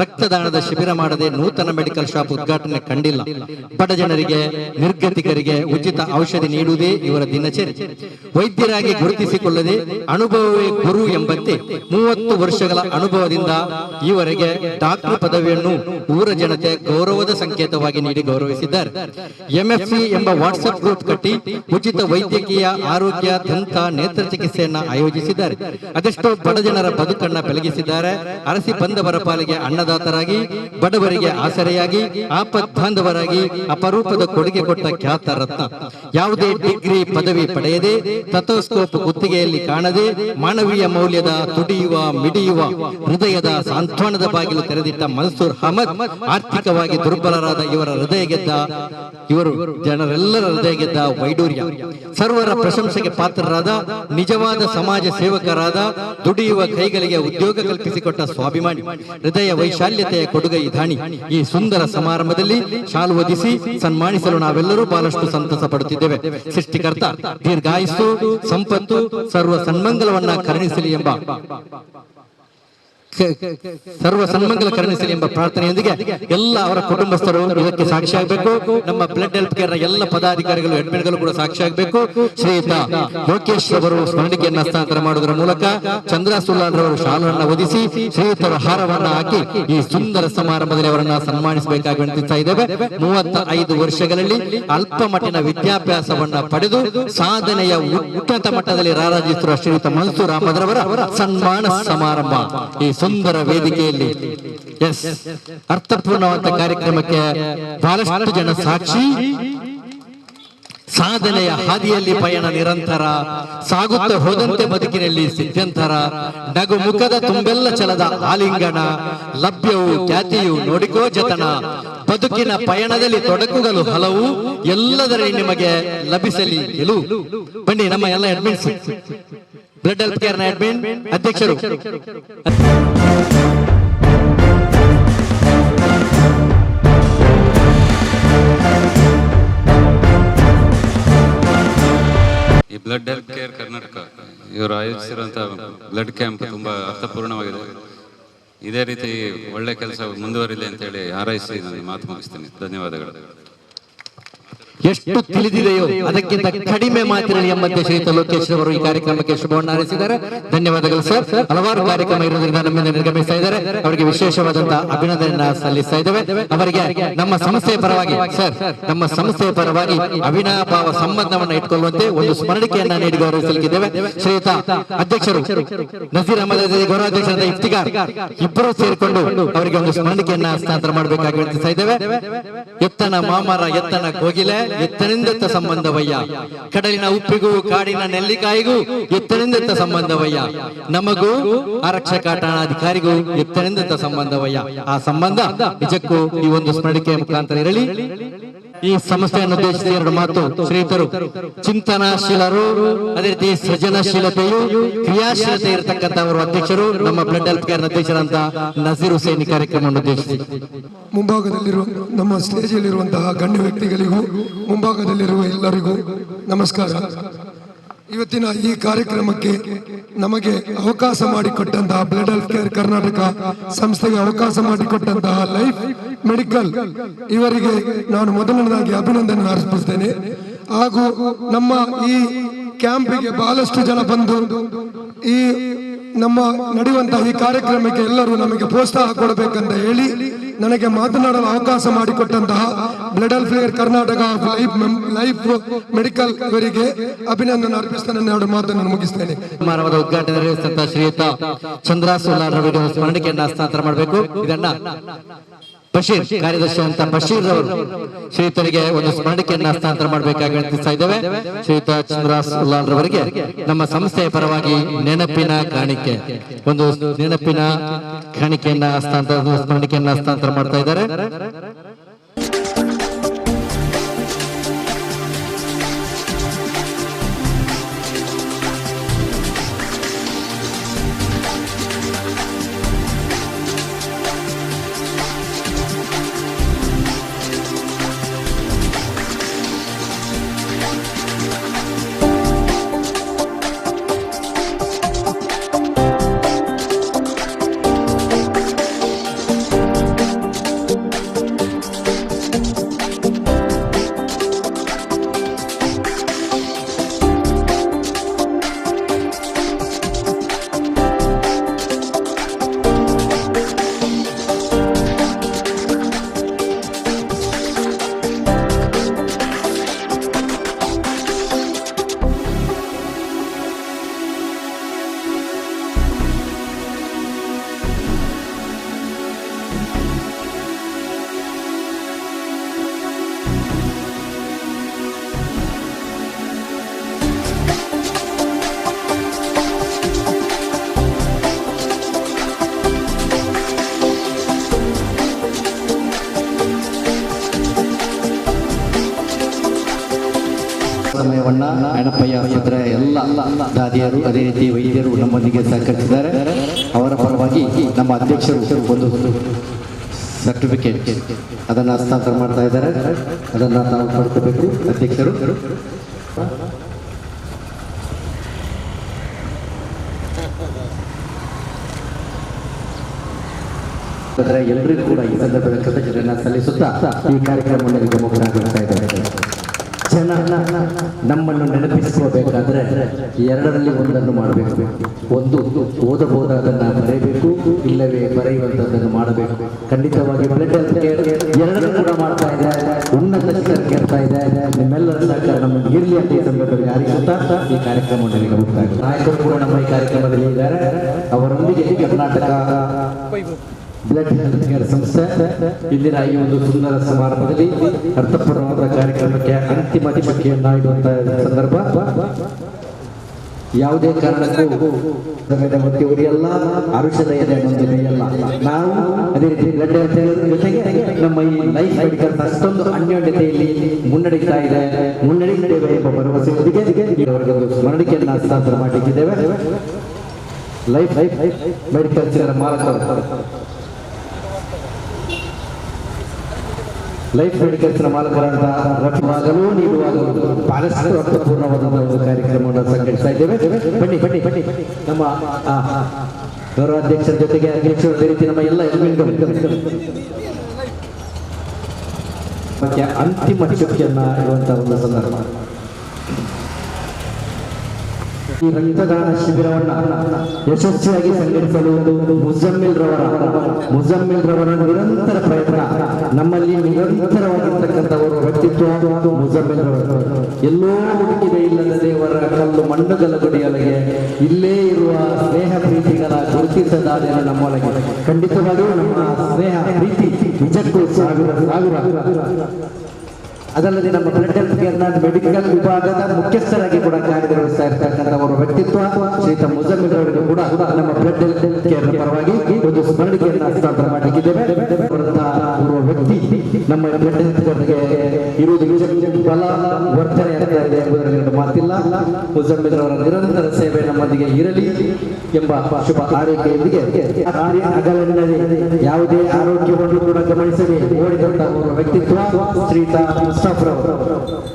ರಕ್ತದಾನದ ಶಿಬಿರ ಮಾಡದೆ ನೂತನ ಮೆಡಿಕಲ್ ಶಾಪ್ ಉದ್ಘಾಟನೆ ಕಂಡಿಲ್ಲ. ಬಡ ಜನರಿಗೆ, ನಿರ್ಗತಿಕರಿಗೆ ಉಚಿತ ಔಷಧಿ ನೀಡುವುದೇ ಇವರ ದಿನಚರಿ. ವೈದ್ಯರಾಗಿ ಗುರುತಿಸಿಕೊಳ್ಳದೆ ಅನುಭವವೇ ಗುರು ಎಂಬಂತೆ 30 ವರ್ಷಗಳ ಅನುಭವದಿಂದ ಈವರೆಗೆ ಡಾಕ್ಟರ್ ಪದವಿಯನ್ನು ಊರ ಜನತೆ ಗೌರವದ ಸಂಕೇತವಾಗಿ ನೀಡಿ ಗೌರವಿಸಿದ್ದಾರೆ. ಎಂಎಫ್ಸಿ ಎಂಬ ವಾಟ್ಸ್ಆಪ್ ಗ್ರೂಪ್ ಕಟ್ಟಿ ಉಚಿತ ವೈದ್ಯಕೀಯ ಆರೋಗ್ಯ, ದಂತ, ನೇತ್ರ ಚಿಕಿತ್ಸೆಯನ್ನ ಆಯೋಜಿಸಿದ್ದಾರೆ. ಅದೆಷ್ಟೋ ಬಡ ಜನರ ಬದುಕನ್ನ ಬೆಳಗಿಸಿದ್ದಾರೆ. ಅರಸಿ ಬಂದವರ ಪಾಲಿಗೆ ಅನ್ನದಾತರಾಗಿ, ಬಡವರಿಗೆ ಆಸರೆಯಾಗಿ, ಆಪತ್ ಬಾಂಧವರಾಗಿ ಅಪರೂಪದ ಕೊಡುಗೆ ಕೊಟ್ಟ ಖ್ಯಾತ ರತ್ನ. ಯಾವುದೇ ಡಿಗ್ರಿ ಪದವಿ ಪಡೆಯದೆ, ತಥೋಸ್ಕೋಪ್ ಗುತ್ತಿಗೆಯಲ್ಲಿ ಕಾಣದೆ, ಮಾನವೀಯ ಮೌಲ್ಯದ ತುಡಿಯುವ, ಮಿಡಿಯುವ, ಹೃದಯದ ಸಾಂತ್ವನದ ಬಾಗಿಲು ತೆರೆದಿಟ್ಟ ಮನ್ಸೂರ್ ಅಹಮದ್ ಆರ್ಥಿಕವಾಗಿ ದುರ್ಬಲರಾದ ಇವರು ಜನರೆಲ್ಲರ ಹೃದಯ ಗೆದ್ದ ವೈಡೂರ್ಯ. ಸರ್ವರ ಪ್ರಶಂಸೆಗೆ ಪಾತ್ರರಾದ ನಿಜವಾದ ಸಮಾಜ ಸೇವಕರಾದ, ದುಡಿಯುವ ಕೈಗಳಿಗೆ ಉದ್ಯೋಗ ಕಲ್ಪಿಸಿಕೊಟ್ಟ ಸ್ವಾಭಿಮಾನಿ, ಹೃದಯ ವೈಶಾಲ್ಯತೆಯ ಕೊಡುಗೈ ದಾನಿ. ಈ ಸುಂದರ ಸಮಾರಂಭದಲ್ಲಿ ಶಾಲು ಹೊದಿಸಿ ಸನ್ಮಾನಿಸಲು ನಾವೆಲ್ಲರೂ ಬಹಳಷ್ಟು ಸಂತಸ ಪಡುತ್ತಿದ್ದೇವೆ. ಸೃಷ್ಟಿಕರ್ತ ದೀರ್ಘಾಯುಸ್ಸು, ಸಂಪತ್ತು, ಸರ್ವ ಸನ್ಮಂಗಲವನ್ನ ಕರುಣಿಸಲಿ ಎಂಬ ಪ್ರಾರ್ಥನೆಯೊಂದಿಗೆ ಎಲ್ಲ ಅವರ ಕುಟುಂಬಸ್ಥರು ಇದಕ್ಕೆ ಸಾಕ್ಷಿಯಾಗಬೇಕು. ನಮ್ಮ ಬ್ಲಡ್ ಹೆಲ್ತ್ ಕೇರ್ ನ ಎಲ್ಲ ಪದಾಧಿಕಾರಿಗಳು, ಅಡ್ಮಿನ್ಗಳು ಕೂಡ ಸಾಕ್ಷಿಯಾಗಬೇಕು. ಶ್ರೀಯುತ ಲೋಕೇಶ್ ಅವರು ಸ್ಮರಣಿಕೆಯನ್ನು ಹಸ್ತಾಂತರ ಮಾಡುವುದರ ಮೂಲಕ ಚಂದ್ರ ಸುಲ್ಲಾನ್ ರವರು ಶಾಲನ್ನು ಒದಿಸಿ ಶ್ರೀಯುತರ ಹಾರವನ್ನ ಹಾಕಿ ಈ ಸುಂದರ ಸಮಾರಂಭದಲ್ಲಿ ಅವರನ್ನ ಸನ್ಮಾನಿಸಬೇಕಾಗಿ ವಿನಂತಿಸ್ತಾ ಇದ್ದೇವೆ. 35 ವರ್ಷಗಳಲ್ಲಿ ಅಲ್ಪ ಮಟ್ಟಿನ ವಿದ್ಯಾಭ್ಯಾಸವನ್ನ ಪಡೆದು ಸಾಧನೆಯ ಉನ್ನತ ಮಟ್ಟದಲ್ಲಿ ರಾರಾಜಿಸಿರುವ ಶ್ರೀಯುತ ಮನ್ಸೂರ್ ಅಹಮದ್ ರವರ ಸನ್ಮಾನ ಸಮಾರಂಭ ಈ ಸುಂದರ ವೇದಿಕೆಯಲ್ಲಿ ಅರ್ಥಪೂರ್ಣವಾದ ಕಾರ್ಯಕ್ರಮಕ್ಕೆ ಬಹಳಷ್ಟು ಜನ ಸಾಕ್ಷಿ. ಸಾಧನೆಯ ಹಾದಿಯಲ್ಲಿ ಪಯಣ ನಿರಂತರ ಸಾಗುತ್ತ ಹೋದಂತೆ ಬದುಕಿನಲ್ಲಿ ಸಿದ್ಧಂತರ, ನಗು ಮುಖದ ತುಂಬೆಲ್ಲ ಛಲದ ಆಲಿಂಗನ, ಲಭ್ಯವು ಖ್ಯಾತಿಯು ನೋಡಿಕೋ ಜತನ, ಬದುಕಿನ ಪಯಣದಲ್ಲಿ ತೊಡಕುಗಳು ಹಲವು, ಎಲ್ಲದರಲ್ಲಿ ನಿಮಗೆ ಲಭಿಸಲಿ ಗೆಲುವು. ಬನ್ನಿ ನಮ್ಮ ಎಲ್ಲ ಅಡ್ಮಿನ್ಸ್, ಬ್ಲಡ್ ಹೆಲ್ತ್ ಕೇರ್ ನ ಅಡ್ಮಿನ್ ಅಧ್ಯಕ್ಷರು ಈ ಬ್ಲಡ್ ಹೆಲ್ತ್ ಕೇರ್ ಕರ್ನಾಟಕ ಇವರು ಆಯೋಜಿಸಿರುವಂತಹ ಬ್ಲಡ್ ಕ್ಯಾಂಪ್ ತುಂಬಾ ಅರ್ಥಪೂರ್ಣವಾಗಿದೆ. ಇದೇ ರೀತಿ ಒಳ್ಳೆ ಕೆಲಸ ಮುಂದುವರಿಲಿ ಅಂತ ಹೇಳಿ ಹಾರೈಸಿ ನಾನು ಮಾತು ಮುಗಿಸ್ತೀನಿ. ಧನ್ಯವಾದಗಳು. ಎಷ್ಟು ತಿಳಿದಿದೆಯೋ ಅದಕ್ಕಿಂತ ಕಡಿಮೆ ಮಾತಿರಲಿ ಎಂಬಂತೆ ಶ್ರೀಯುತ ಲೋಕೇಶ್ ಅವರು ಈ ಕಾರ್ಯಕ್ರಮಕ್ಕೆ ಶುಭವನ್ನು ಹಾರೈಸಿದ್ದಾರೆ. ಧನ್ಯವಾದಗಳು ಸರ್. ಹಲವಾರು ಕಾರ್ಯಕ್ರಮ ಇರೋದ್ರಿಂದ ನಮ್ಮಿಂದ ನಿರ್ಗಮಿಸ್ತಾ ಇದ್ದಾರೆ. ಅವರಿಗೆ ವಿಶೇಷವಾದಂತಹ ಅಭಿನಂದನೆಯನ್ನ ಸಲ್ಲಿಸ್ತಾ ಇದ್ದೇವೆ. ಅವರಿಗೆ ನಮ್ಮ ಸಂಸ್ಥೆಯ ಪರವಾಗಿ ಸರ್, ನಮ್ಮ ಸಂಸ್ಥೆಯ ಪರವಾಗಿ ಅವಿನಾಭಾವ ಸಂಬಂಧವನ್ನ ಇಟ್ಕೊಳ್ಳುವಂತೆ ಒಂದು ಸ್ಮರಣಿಕೆಯನ್ನ ನೀಡಿ ಗೌರವಿಸಲಿಕ್ಕಿದ್ದೇವೆ. ಶ್ರೀಯುತ ಅಧ್ಯಕ್ಷರು ನಜೀರ್ ಅಹಮದ್ ಗೌರವಾಧ್ಯಕ್ಷರಾದ ಇಫ್ತಿಗಾರ್ ಇಬ್ಬರು ಸೇರಿಕೊಂಡು ಅವರಿಗೆ ಒಂದು ಸ್ಮರಣಿಕೆಯನ್ನ ಹಸ್ತಾಂತರ ಮಾಡಬೇಕಾಗಿ ವಿನಂತಿಸ್ತಾ ಇದ್ದೇವೆ. ಎತ್ತನ ಮಾಮರ ಎತ್ತನ ಕೋಗಿಲೆ ಎತ್ತನಿಂದೆತ್ತ ಸಂಬಂಧವಯ್ಯ, ಕಡಲಿನ ಉಪ್ಪಿಗೂ ಕಾಡಿನ ನೆಲ್ಲಿಕಾಯಿಗೂ ಎತ್ತನಿಂದೆತ್ತ ಸಂಬಂಧವಯ್ಯ, ನಮಗೂ ಆರಕ್ಷಕ ಠಾಣಾಧಿಕಾರಿಗೂ ಎತ್ತನಿಂದೆತ್ತ ಸಂಬಂಧವಯ್ಯ. ಆ ಸಂಬಂಧ ನಿಜಕ್ಕೂ ಈ ಒಂದು ಸ್ಮರಣಿಕೆಯ ಮುಖಾಂತರ ಇರಲಿ. ಈ ಸಂಸ್ಥೆಯನ್ನು ಉದ್ದೇಶಿಸಿ ಎರಡು ಮಾತು. ಶ್ರೀಯುತರು ಚಿಂತನಾಶೀಲರು, ಅದೇ ರೀತಿ ಸೃಜನಶೀಲತೆಯು ಕ್ರಿಯಾಶೀಲತೆ ಇರತಕ್ಕಂಥವರು ಅಧ್ಯಕ್ಷರು, ನಮ್ಮ ಬ್ಲಡ್ ಹೆಲ್ತ್ ಕೇರ್ ಅಧ್ಯಕ್ಷರಂತ ನಜೀರ್ ಹುಸೇನ್ ಈ ಕಾರ್ಯಕ್ರಮವನ್ನು ಉದ್ದೇಶಿಸಿ. ಮುಂಭಾಗದಲ್ಲಿರುವ ನಮ್ಮ ಸ್ಟೇಜ್ ಅಲ್ಲಿರುವಂತಹ ಗಣ್ಯ ವ್ಯಕ್ತಿಗಳಿಗೂ ಮುಂಭಾಗದಲ್ಲಿರುವ ಎಲ್ಲರಿಗೂ ನಮಸ್ಕಾರ. ಇವತ್ತಿನ ಈ ಕಾರ್ಯಕ್ರಮಕ್ಕೆ ನಮಗೆ ಅವಕಾಶ ಮಾಡಿಕೊಟ್ಟಂತಹ ಬ್ಲಡ್ ಹೆಲ್ತ್ ಕೇರ್ ಕರ್ನಾಟಕ ಸಂಸ್ಥೆಗೆ ಅವಕಾಶ ಮಾಡಿಕೊಟ್ಟಂತಹ ಲೈಫ್ ಮೆಡಿಕಲ್ ಇವರಿಗೆ ನಾನು ಮೊದಲನೇದಾಗಿ ಅಭಿನಂದನೆ ಅರ್ಪಿಸ್ತೇನೆ. ಹಾಗೂ ನಮ್ಮ ಈ ಕ್ಯಾಂಪಿಗೆ ಬಹಳಷ್ಟು ಜನ ಬಂದು ಈ ನಮ್ಮ ನಡೆಯುವಂತಹ ಈ ಕಾರ್ಯಕ್ರಮಕ್ಕೆ ಎಲ್ಲರೂ ನಮಗೆ ಪ್ರೋತ್ಸಾಹ ಕೊಡಬೇಕಂತ ಹೇಳಿ ನನಗೆ ಮಾತನಾಡಲು ಅವಕಾಶ ಮಾಡಿಕೊಟ್ಟಂತಹ blood health care Karnataka life medical ಇವರಿಗೆ ಅಭಿನಂದನೆ ಅರ್ಪಿಸ್ತೇನೆ. ಎರಡು ಮಾತನ್ನು ಮುಗಿಸ್ತೇನೆ. ಸಮಾರಂಭದ ಉದ್ಘಾಟನೆ ನೆರವೇರಿಸಿದಂತಹ ಶ್ರೀಯುತ ಚಂದ್ರಾಸುಲಾರ್ ಅವರಿಗೆ ಸ್ಮರಣಿಕೆಯನ್ನು ಹಸ್ತಾಂತರ ಮಾಡಬೇಕು. ಇದನ್ನ ಬಶೀರ್ ಕಾರ್ಯದರ್ಶಿ ಅಂತ ಬಶೀರ್ ಅವರು ಶ್ರೀಯುತರಿಗೆ ಒಂದು ಸ್ಮರಣಿಕೆಯನ್ನು ಹಸ್ತಾಂತರ ಮಾಡಬೇಕಾಗಿ ವಿನಂತಿಸ್ತಾ ಇದ್ದೇವೆ. ಶ್ರೀಯುತ ಚಂದ್ರಾಸುಲಾರ್ ಅವರಿಗೆ ನಮ್ಮ ಸಂಸ್ಥೆಯ ಪರವಾಗಿ ನೆನಪಿನ ಕಾಣಿಕೆ, ಒಂದು ನೆನಪಿನ ಕಾಣಿಕೆಯನ್ನ ಸ್ಮರಣಿಕೆಯನ್ನ ಹಸ್ತಾಂತರ ಮಾಡ್ತಾ ಇದ್ದಾರೆ. ಸಮಯವನ್ನ ಅಣ್ಣಪ್ಪಯ್ಯ ಸದ್ರೆ ಎಲ್ಲ ದಾದಿಯರು ಅದೇ ರೀತಿ ವೈದ್ಯರು ನಮ್ಮೊಂದಿಗೆ ಸಹಕರಿಸಿದ್ದಾರೆ. ಅವರ ಪರವಾಗಿ ನಮ್ಮ ಅಧ್ಯಕ್ಷರು ಒಂದು ಸರ್ಟಿಫಿಕೇಟ್ ಅದನ್ನು ಹಸ್ತಾಂತರ ಮಾಡ್ತಾ ಇದ್ದಾರೆ. ಅದನ್ನು ನಾವು ಪಡ್ಕೋಬೇಕು. ಅಧ್ಯಕ್ಷರು ಎಲ್ಲರಿಗೂ ಕೂಡ ಈ ಸಂದರ್ಭದ ಕೃತಜ್ಞತೆಯನ್ನು ಸಲ್ಲಿಸುತ್ತಾ ಈ ಕಾರ್ಯಕ್ರಮವನ್ನು ಮುಖರಾಗಿರ್ತಾ ಇದ್ದಾರೆ. ಜನ ನಮ್ಮನ್ನು ನೆನಪಿಸಿಕೊಳ್ಳಬೇಕಾದ್ರೆ ಎರಡರಲ್ಲಿ ಒಂದನ್ನು ಮಾಡಬೇಕು. ಒಂದು ಓದಬಹುದಾದನ್ನು ಬರೆಯಬೇಕು, ಇಲ್ಲವೇ ಬರೆಯುವಂಥದ್ದನ್ನು ಮಾಡಬೇಕು. ಖಂಡಿತವಾಗಿ ಬ್ಲಡ್ ಹೆಲ್ತ್ ಕೇರ್ ಎರಡನ್ನೂ ಕೂಡ ಮಾಡ್ತಾ ಇದೆ, ಉನ್ನತ ಶಿಕ್ಷಣ ಕೇಳ್ತಾ ಇದೆ. ನಿಮ್ಮೆಲ್ಲರ ಸಹಕಾರ ನಮ್ಮನ್ನು ಇರಲಿ ಅಂತ ಈ ಸಂದರ್ಭದಲ್ಲಿ ಹಾರೈಸುತ್ತಾ ಈ ಕಾರ್ಯಕ್ರಮವನ್ನು ಮುಕ್ತಾಯ. ನಾಯಕರು ಕೂಡ ನಮ್ಮ ಈ ಕಾರ್ಯಕ್ರಮದಲ್ಲಿ ಇದ್ದಾರೆ. ಅವರೊಂದಿಗೆ ಕರ್ನಾಟಕ ಬ್ಲಡ್ ಹೆಲ್ತ್ ಕೇರ್ ಸಂಸ್ಥೆ ಇಂದಿನ ಈ ಒಂದು ಸುಂದರ ಸಮಾರಂಭದಲ್ಲಿ ಅರ್ಥಪೂರ್ಣವಾದ ಕಾರ್ಯಕ್ರಮಕ್ಕೆ ಅಂತಿಮ ಚುಕ್ಕೆಯನ್ನು ಇಡುವಂತಹ ಸಂದರ್ಭ. ಯಾವುದೇ ಕಾರಣಕ್ಕೂ ಎಲ್ಲ ಔಷಧ ಇದೆ ನೊಂದಿದೆಯಲ್ಲ. ನಾವು ಅದೇ ರೀತಿ ಬ್ಲಡ್ ಹೆಲ್ತ್ ಜೊತೆಗೆ ನಮ್ಮ ಈ ಲೈಫ್ ಮೆಡಿಕಲ್ ಅಷ್ಟೊಂದು ಅನ್ಯೋನ್ಯತೆಯಲ್ಲಿ ಮುನ್ನಡೀತಾ ಇದೆ, ಮುನ್ನಡೆಯುತ್ತೇವೆ ಎಂಬ ಭರವಸೆಯೊಂದಿಗೆ ಅವರಿಗೆ ಒಂದು ಸ್ಮರಣಿಕೆಯನ್ನು ಹಸ್ತಾಂತರ ಮಾಡಲಿಕ್ಕಿದ್ದೇವೆ. ಲೈಫ್ ಮೆಡಿಕಲ್ ಮಾಲಕರು ಲೈಫ್ ಮೆಡಿಕಲ್ಸ್ನ ಮಾಲಕರಾದ ರಫಿವಾಗಲೂ ನೀಡುವಾಗಲೂ ಬಹಳಷ್ಟು ಅರ್ಥಪೂರ್ಣವಾದ ಒಂದು ಕಾರ್ಯಕ್ರಮವನ್ನು ಸಂಘಟಿಸ್ತಾ ಇದ್ದೇವೆ. ಬನ್ನಿ ಬನ್ನಿ ಬನ್ನಿ ನಮ್ಮ ಗೌರವಾಧ್ಯಕ್ಷರ ಜೊತೆಗೆ ಅಧ್ಯಕ್ಷರು ಅದೇ ರೀತಿ ನಮ್ಮ ಎಲ್ಲ ಅಂತಿಮ ಚುಕ್ಕಿಯನ್ನ ಇರುವಂತಹ ಒಂದು ಸಂದರ್ಭ. ಈ ರಕ್ತದಾನ ಶಿಬಿರವನ್ನ ಯಶಸ್ವಿಯಾಗಿ ಸಂಘಟಿಸಲು ಮುಜಮ್ಮಿಲ್ ರವರ ನಿರಂತರ ಪ್ರಯತ್ನ, ನಮ್ಮಲ್ಲಿ ನಿರಂತರವಾಗಿರ್ತಕ್ಕಂಥವರು ವ್ಯಕ್ತಿತ್ವ ಮುಜಮ್ಮಿಲ್ ರವರು. ಎಲ್ಲೋ ಹುಡುಕಿದೆ ಇಲ್ಲದ ದೇವರ ಕಲ್ಲು ಮಣ್ಣುಗಳ ಗುಡಿಯೊಳಗೆ ಇಲ್ಲೇ ಇರುವ ಸ್ನೇಹ ಪ್ರೀತಿಗಳ ಗುರುತಿಸದಾದೇನು ನಮ್ಮೊಳಗೆ. ಖಂಡಿತವಾಗಿಯೂ ನಮ್ಮ ಸ್ನೇಹ ಪ್ರೀತಿ ನಿಜಕ್ಕೂ ಸಾವಿರ. ಅದಲ್ಲದೆ ನಮ್ಮ ಬ್ಲಡ್ ಹೆಲ್ತ್ ಕೇರ್ನ ಮೆಡಿಕಲ್ ವಿಭಾಗದ ಮುಖ್ಯಸ್ಥರಾಗಿ ಕೂಡ ಕಾರ್ಯನಿರ್ವಹಿಸ್ತಾ ಇರ್ತಕ್ಕಂಥವರ ವ್ಯಕ್ತಿತ್ವ ಶ್ರೀಯುತ ಮುಜಮ್ಮಿಲ್ ಅವರಿಗೆ ಕೂಡ ನಮ್ಮ ಬ್ಲಡ್ ಹೆಲ್ತ್ ಕೇರ್ನ ಪರವಾಗಿ ಒಂದು ಸ್ಮರಣಿಕೆಯನ್ನು ಹಸ್ತಾಂತರ ಮಾಡಲಿಕ್ಕಿದ್ದೇವೆ. ಓರ್ವ ವ್ಯಕ್ತಿ ನಮ್ಮ ಬ್ಲಡ್ ಹೆಲ್ತ್ ಕೇರ್ಗೆ ಇರುವುದು ಬಲ ವರ್ತನೆ ಆಗ್ತಾ ಇದೆ ಎಂಬುದರಲ್ಲಿ ಎರಡು ಮಾತಿಲ್ಲ. ಮುಜಮ್ಮಿಲ್ ಅವರ ನಿರಂತರ ಸೇವೆ ನಮ್ಮೊಂದಿಗೆ ಇರಲಿ ಎಂಬ ಶುಭ ಆರೈಕೆಯೊಂದಿಗೆ ಹಗಲಿನಲ್ಲಿ ಯಾವುದೇ ಆರೋಗ್ಯವನ್ನು ಕೂಡ ಗಮನಿಸದೆ ಓಡಿದಂತಹ ಓರ್ವ ವ್ಯಕ್ತಿತ್ವ ಶ್ರೀಯುತ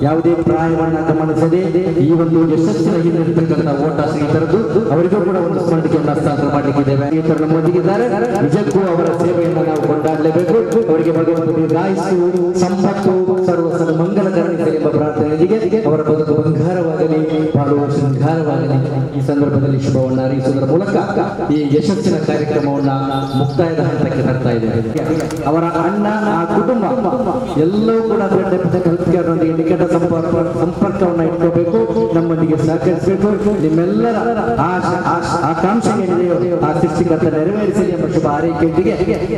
ಯಾವುದೇ ಪ್ರಾಯವನ್ನ ಗಮನಿಸದೆ ಈ ಒಂದು ಯಶಸ್ಸಿನ ಹಿಂದಿರ್ತಕ್ಕಂಥ ಓಟ ಶ್ರೀತರದ್ದು, ಅವರಿಗೂ ಕೂಡ ಒಂದು ಸ್ಮರಣಿಕೆಯನ್ನು ಹಸ್ತಾಂತರ ಮಾಡಲಿಕ್ಕಿದ್ದೇವೆ. ಶ್ರೀತರು ನಮ್ಮೊಂದಿಗಿದ್ದಾರೆ. ನಿಜಕ್ಕೂ ಅವರ ಸೇವೆಯನ್ನು ನಾವು ಕೊಂಡಾಡಲೇಬೇಕು. ಅವರಿಗೆ ಭಗವಂತ ದೀರ್ಘಾಯುಸ್ಸು, ಸಂಪತ್ತು, ಸರ್ವ ಮಂಗಲಕರಣಿಸಲಿ ಎಂಬ ಪ್ರಾರ್ಥನೆಯೊಂದಿಗೆ ಅವರ ಬದುಕು ಬಂಗಾರವಾಗಲಿ, ಬಾಳುವ ಶೃಂಗಾರವಾಗಲಿ ಈ ಸಂದರ್ಭದಲ್ಲಿ ಶುಭವನ್ನ ಹಾರೈಸುವುದರ ಮೂಲಕ ಈ ಯಶಸ್ಸಿನ ಕಾರ್ಯಕ್ರಮವನ್ನ ಮುಕ್ತಾಯದ ಹಂತಕ್ಕೆ ತರ್ತಾ ಇದ್ದೇವೆ. ಅವರ ಅಣ್ಣ, ಆ ಕುಟುಂಬ ಎಲ್ಲವೂ ಕೂಡ ಹೆಲ್ತ್ಕೇರ್ನೊಂದಿಗೆ ನಿಕಟ ಸಂಪರ್ಕವನ್ನು ಇಟ್ಕೋಬೇಕು, ನಮ್ಮೊಂದಿಗೆ ಸಹಕರಿಸಬೇಕು. ನಿಮ್ಮೆಲ್ಲರ ಆಕಾಂಕ್ಷೆ ಏನಿದೆಯೋ ಆ ಸೃಷ್ಟಿಕರ್ತ ನೆರವೇರಿಸಲಿ ಎಂಬ ಶುಭ ಆರೈಕೆಯೊಂದಿಗೆ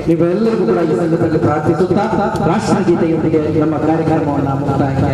ನೀವೆಲ್ಲರಿಗೂ ಕೂಡ ಈ ಸಂದರ್ಭದಲ್ಲಿ ಪ್ರಾರ್ಥಿಸುತ್ತಾ ರಾಷ್ಟ್ರಗೀತೆಯೊಂದಿಗೆ ನಮ್ಮ ಕಾರ್ಯಕ್ರಮವನ್ನು ಮುಕ್ತಾಯಕ್ಕೆ